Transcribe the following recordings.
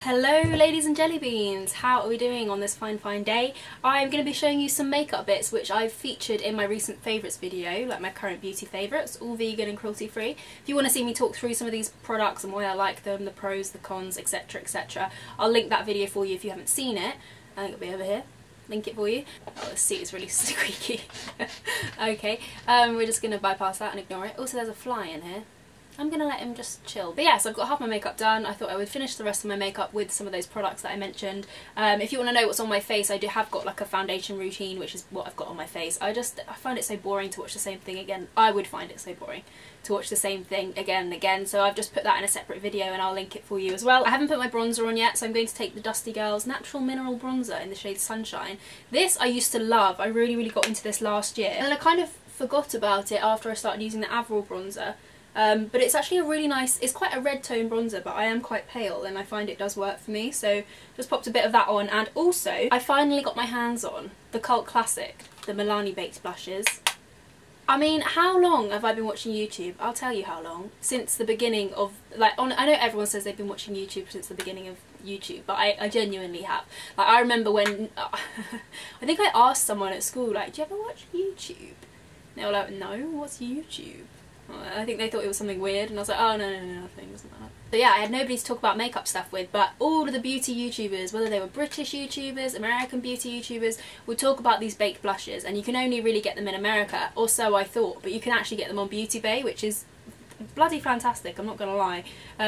Hello ladies and jelly beans, how are we doing on this fine day? I'm going to be showing you some makeup bits which I've featured in my recent favourites video, like my current beauty favourites, all vegan and cruelty free. If you want to see me talk through some of these products and why I like them, the pros, the cons, etc, etc, I'll link that video for you if you haven't seen it. I think it'll be over here. Link it for you. Oh, the seat is really squeaky. Okay, we're just going to bypass that and ignore it. Also, there's a fly in here. I'm going to let him just chill. But yes, I've got half my makeup done. I thought I would finish the rest of my makeup with some of those products that I mentioned. If you want to know what's on my face, I have got like a foundation routine, which is what I've got on my face. I find it so boring to watch the same thing again. I would find it so boring to watch the same thing again and again, so I've just put that in a separate video and I'll link it for you as well. I haven't put my bronzer on yet, so I'm going to take the Dusty Girls Natural Mineral Bronzer in the shade Sunshine. This I used to love. I really got into this last year, and then I kind of forgot about it after I started using the Avril bronzer. But it's actually a really nice, it's quite a red tone bronzer, but I am quite pale and I find it does work for me, so just popped a bit of that on. And also I finally got my hands on the cult classic, the Milani Baked blushes. I mean, how long have I been watching YouTube? I'll tell you how long. Since the beginning of, like, I know everyone says they've been watching YouTube since the beginning of YouTube, but I genuinely have. Like, I remember when, I think I asked someone at school, like, do you ever watch YouTube? And they were like, no, what's YouTube? I think they thought it was something weird, and I was like, oh no, nothing, it wasn't that. So yeah, I had nobody to talk about makeup stuff with, but all of the beauty YouTubers, whether they were British YouTubers, American beauty YouTubers, would talk about these baked blushes, and you can only really get them in America, or so I thought, but you can actually get them on Beauty Bay, which is bloody fantastic, I'm not gonna lie,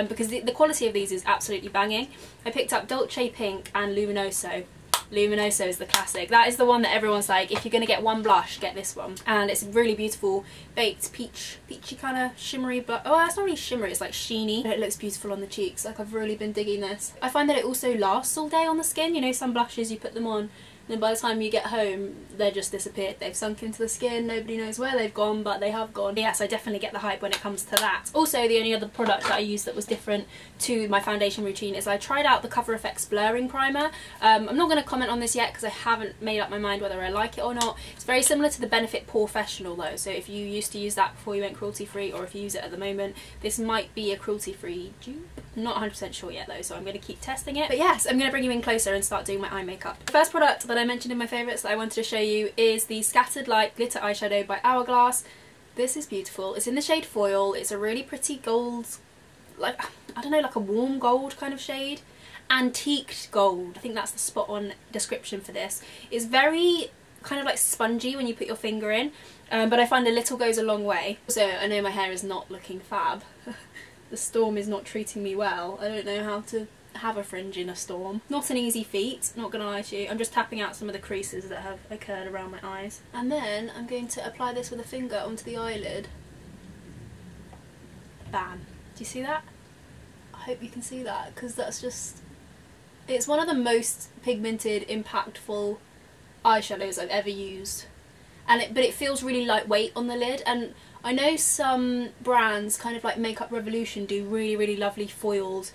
because the quality of these is absolutely banging. I picked up Dolce Pink and Luminoso. Luminoso is the classic. That is the one that everyone's like, if you're going to get one blush, get this one. And it's really beautiful, baked peachy kind of shimmery blush. Oh, it's not really shimmery, it's like sheeny. But it looks beautiful on the cheeks. Like, I've really been digging this. I find that it also lasts all day on the skin. You know, some blushes you put them on, and then by the time you get home, they're just disappeared. They've sunk into the skin, nobody knows where they've gone, but they have gone. Yes, I definitely get the hype when it comes to that. Also, the only other product that I used that was different to my foundation routine is I tried out the Cover FX Blurring Primer. I'm not going to comment on this yet because I haven't made up my mind whether I like it or not. It's very similar to the Benefit Professional though, so if you used to use that before you went cruelty free, or if you use it at the moment, this might be a cruelty free dupe. I'm not 100% sure yet though, so I'm going to keep testing it. But yes, I'm going to bring you in closer and start doing my eye makeup. The first product that I mentioned in my favourites that I wanted to show you is the Scattered Light Glitter Eyeshadow by Hourglass. This is beautiful. It's in the shade Foil. It's a really pretty gold, like, I don't know, like a warm gold kind of shade. Antiqued gold. I think that's the spot on description for this. It's very kind of like spongy when you put your finger in, but I find a little goes a long way. Also, I know my hair is not looking fab. The storm is not treating me well. I don't know how to have a fringe in a storm. Not an easy feat, not gonna lie to you. I'm just tapping out some of the creases that have occurred around my eyes. And then I'm going to apply this with a finger onto the eyelid. Bam. Do you see that? I hope you can see that, because that's just... it's one of the most pigmented, impactful eyeshadows I've ever used. But it feels really lightweight on the lid, and I know some brands, kind of like Makeup Revolution, do really lovely foiled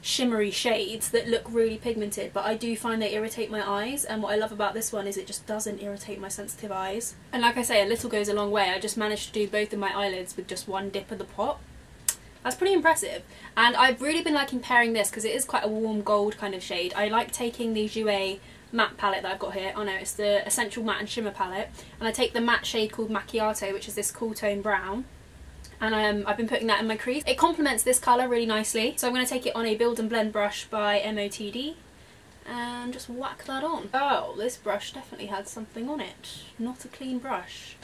shimmery shades that look really pigmented, but I do find they irritate my eyes, and what I love about this one is it just doesn't irritate my sensitive eyes. And like I say, a little goes a long way. I just managed to do both of my eyelids with just one dip of the pot. That's pretty impressive, and I've really been liking pairing this because it is quite a warm gold kind of shade. I like taking the Jouer matte palette that I've got here. Oh no, it's the Essential Matte and Shimmer palette, and I take the matte shade called Macchiato, which is this cool tone brown, and I've been putting that in my crease. It complements this colour really nicely, so I'm going to take it on a Build and Blend brush by MOTD and just whack that on. Oh, this brush definitely had something on it. Not a clean brush.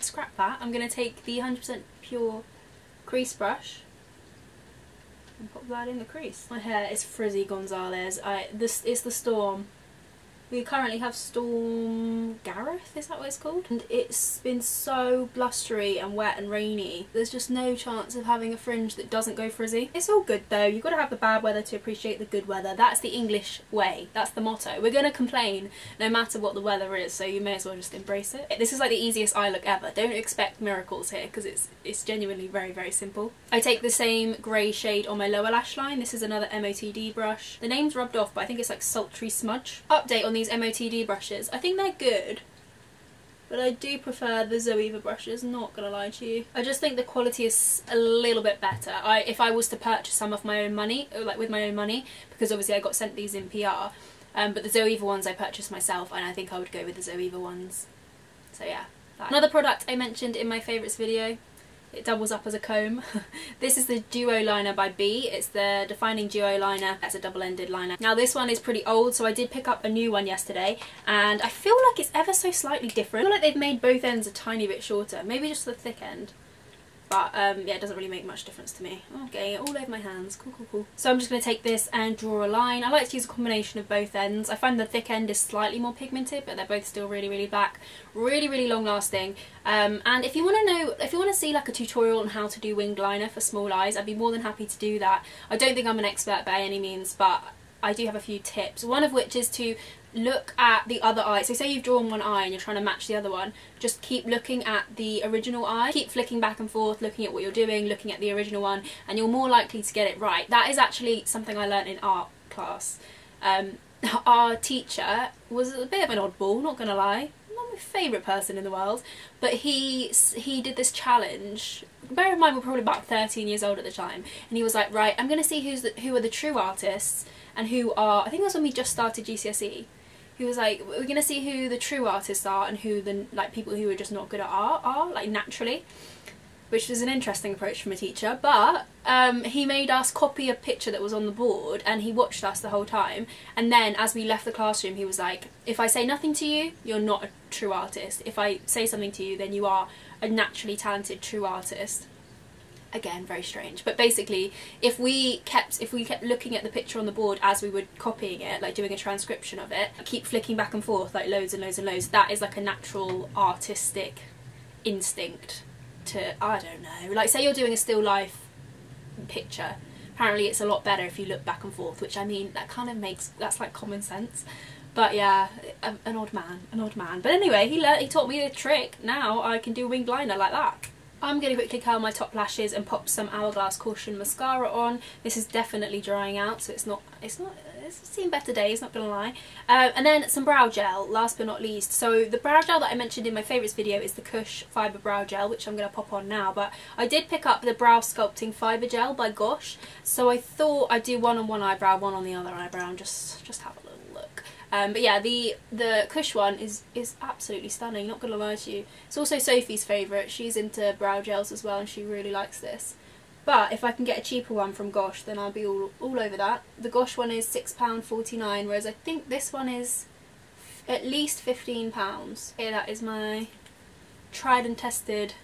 Scrap that. I'm going to take the 100% Pure crease brush and pop that in the crease. My hair is frizzy Gonzalez. This is the Storm. We currently have Storm Gareth, is that what it's called? And it's been so blustery and wet and rainy. There's just no chance of having a fringe that doesn't go frizzy. It's all good though. You've got to have the bad weather to appreciate the good weather. That's the English way. That's the motto. We're going to complain no matter what the weather is, so you may as well just embrace it. This is like the easiest eye look ever. Don't expect miracles here because it's genuinely very simple. I take the same grey shade on my lower lash line. This is another MOTD brush. The name's rubbed off, but I think it's like Sultry Smudge. Update on these MOTD brushes. I think they're good, but I do prefer the Zoeva brushes, not gonna lie to you. I just think the quality is a little bit better. If I was to purchase some of my own money, like with my own money, because obviously I got sent these in PR, but the Zoeva ones I purchased myself, and I think I would go with the Zoeva ones. So yeah. Another product I mentioned in my favourites video, it doubles up as a comb. This is the Duo Liner by B. It's the Defining Duo Liner. That's a double-ended liner. Now this one is pretty old, so I did pick up a new one yesterday, and I feel like it's ever so slightly different. I feel like they've made both ends a tiny bit shorter, maybe just the thick end. But yeah, it doesn't really make much difference to me. Oh, getting it all over my hands. Cool, cool, cool. So I'm just going to take this and draw a line. I like to use a combination of both ends. I find the thick end is slightly more pigmented, but they're both still really, really black. Really, really long lasting. And if you want to know, if you want to see like a tutorial on how to do winged liner for small eyes, I'd be more than happy to do that. I don't think I'm an expert by any means, but I do have a few tips. One of which is to look at the other eye. So say you've drawn one eye and you're trying to match the other one, just keep looking at the original eye, keep flicking back and forth, looking at what you're doing, looking at the original one, and you're more likely to get it right. That is actually something I learnt in art class. Our teacher was a bit of an oddball, not gonna lie, not my favourite person in the world, but he did this challenge. Bear in mind we're probably about 13 years old at the time, and he was like, right, I'm gonna see who are the true artists and who are, I think it was when we just started GCSE. He was like, we're going to see who the true artists are and who the like people who are just not good at art are, like naturally. Which was an interesting approach from a teacher, but he made us copy a picture that was on the board, and he watched us the whole time, and then as we left the classroom he was like, if I say nothing to you, you're not a true artist. If I say something to you, then you are a naturally talented true artist. Again, very strange, but basically if we kept looking at the picture on the board as we were copying it, like doing a transcription of it, keep flicking back and forth like loads and loads and loads, that is like a natural artistic instinct to, I don't know, like say you're doing a still life picture, apparently it's a lot better if you look back and forth, which I mean that kind of makes, that's like common sense. But yeah, an odd man. But anyway, he taught me the trick. Now I can do winged liner like that. I'm going to quickly curl my top lashes and pop some Hourglass Caution mascara on. This is definitely drying out, so it's seen better days, not gonna lie. And then some brow gel, last but not least. So the brow gel that I mentioned in my favourites video is the Kush Fibre Brow Gel, which I'm going to pop on now. But I did pick up the Brow Sculpting Fibre Gel by Gosh, so I thought I'd do one on one eyebrow, one on the other eyebrow, and just have a little look. But yeah, the Kush one is absolutely stunning, not gonna lie to you. It's also Sophie's favourite. She's into brow gels as well, and she really likes this. But if I can get a cheaper one from Gosh, then I'll be all over that. The Gosh one is £6.49, whereas I think this one is at least £15. Okay, that is my tried and tested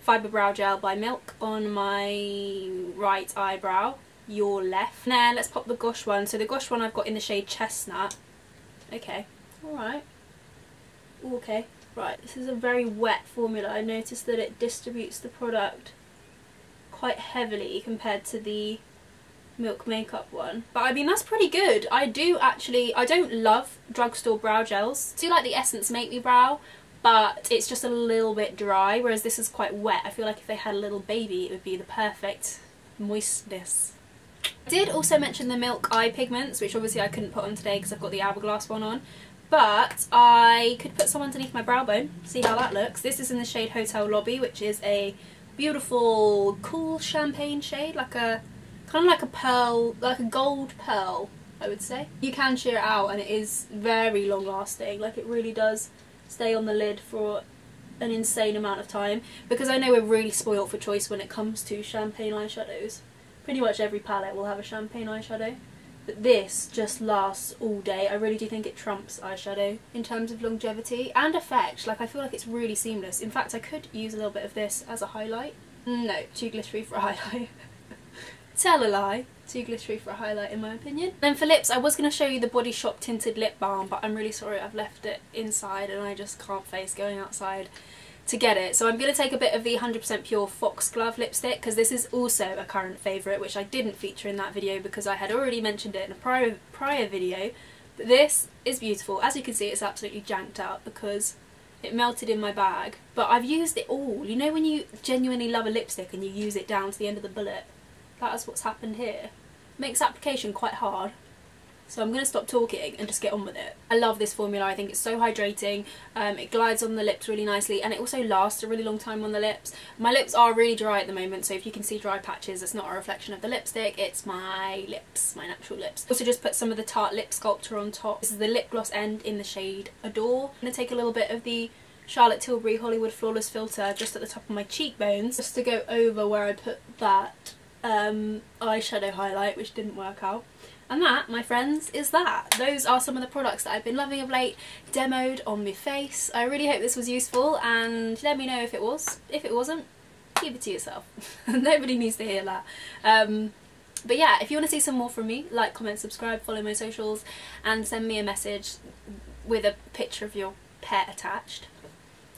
Fibre Brow Gel by Milk on my right eyebrow, your left. Now let's pop the Gosh one. So the Gosh one I've got in the shade Chestnut. Okay, alright. Okay, right, this is a very wet formula. I noticed that it distributes the product quite heavily compared to the Milk Makeup one. But I mean, that's pretty good. I don't love drugstore brow gels. I do like the Essence Make Me Brow, but it's just a little bit dry, whereas this is quite wet. I feel like if they had a little baby, it would be the perfect moistness. I did also mention the Milk Eye Pigments, which obviously I couldn't put on today because I've got the Hourglass one on. But I could put some underneath my brow bone, see how that looks. This is in the shade Hotel Lobby, which is a beautiful, cool champagne shade, like a kind of like a pearl, like a gold pearl, I would say. You can sheer it out, and it is very long lasting. Like, it really does stay on the lid for an insane amount of time, because I know we're really spoilt for choice when it comes to champagne eyeshadows. Pretty much every palette will have a champagne eyeshadow, but this just lasts all day. I really do think it trumps eyeshadow in terms of longevity and effect. Like, I feel like it's really seamless. In fact, I could use a little bit of this as a highlight. No, too glittery for a highlight. Tell a lie. Too glittery for a highlight in my opinion. Then for lips, I was going to show you the Body Shop Tinted Lip Balm, but I'm really sorry I've left it inside and I just can't face going outside to get it. So I'm going to take a bit of the 100% Pure Foxglove lipstick, because this is also a current favourite, which I didn't feature in that video because I had already mentioned it in a prior video. But this is beautiful. As you can see, it's absolutely janked out because it melted in my bag. But I've used it all. You know when you genuinely love a lipstick and you use it down to the end of the bullet? That is what's happened here. Makes application quite hard. So I'm going to stop talking and just get on with it. I love this formula. I think it's so hydrating. It glides on the lips really nicely, and it also lasts a really long time on the lips. My lips are really dry at the moment, so if you can see dry patches, it's not a reflection of the lipstick, it's my lips, my natural lips. Also just put some of the Tarte Lip Sculptor on top. This is the lip gloss end in the shade Adore. I'm going to take a little bit of the Charlotte Tilbury Hollywood Flawless Filter just at the top of my cheekbones, just to go over where I put that eyeshadow highlight, which didn't work out. And that, my friends, is that. Those are some of the products that I've been loving of late, demoed on my face. I really hope this was useful, and let me know if it was. If it wasn't, keep it to yourself. Nobody needs to hear that. But yeah, if you want to see some more from me, like, comment, subscribe, follow my socials, and send me a message with a picture of your pet attached.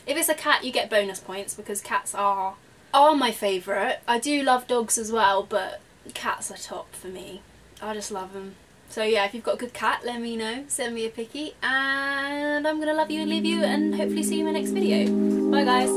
If it's a cat, you get bonus points, because cats are my favourite. I do love dogs as well, but cats are top for me. I just love them. So yeah, if you've got a good cat, let me know. Send me a picky, and I'm gonna love you and leave you, and hopefully see you in my next video. Bye guys.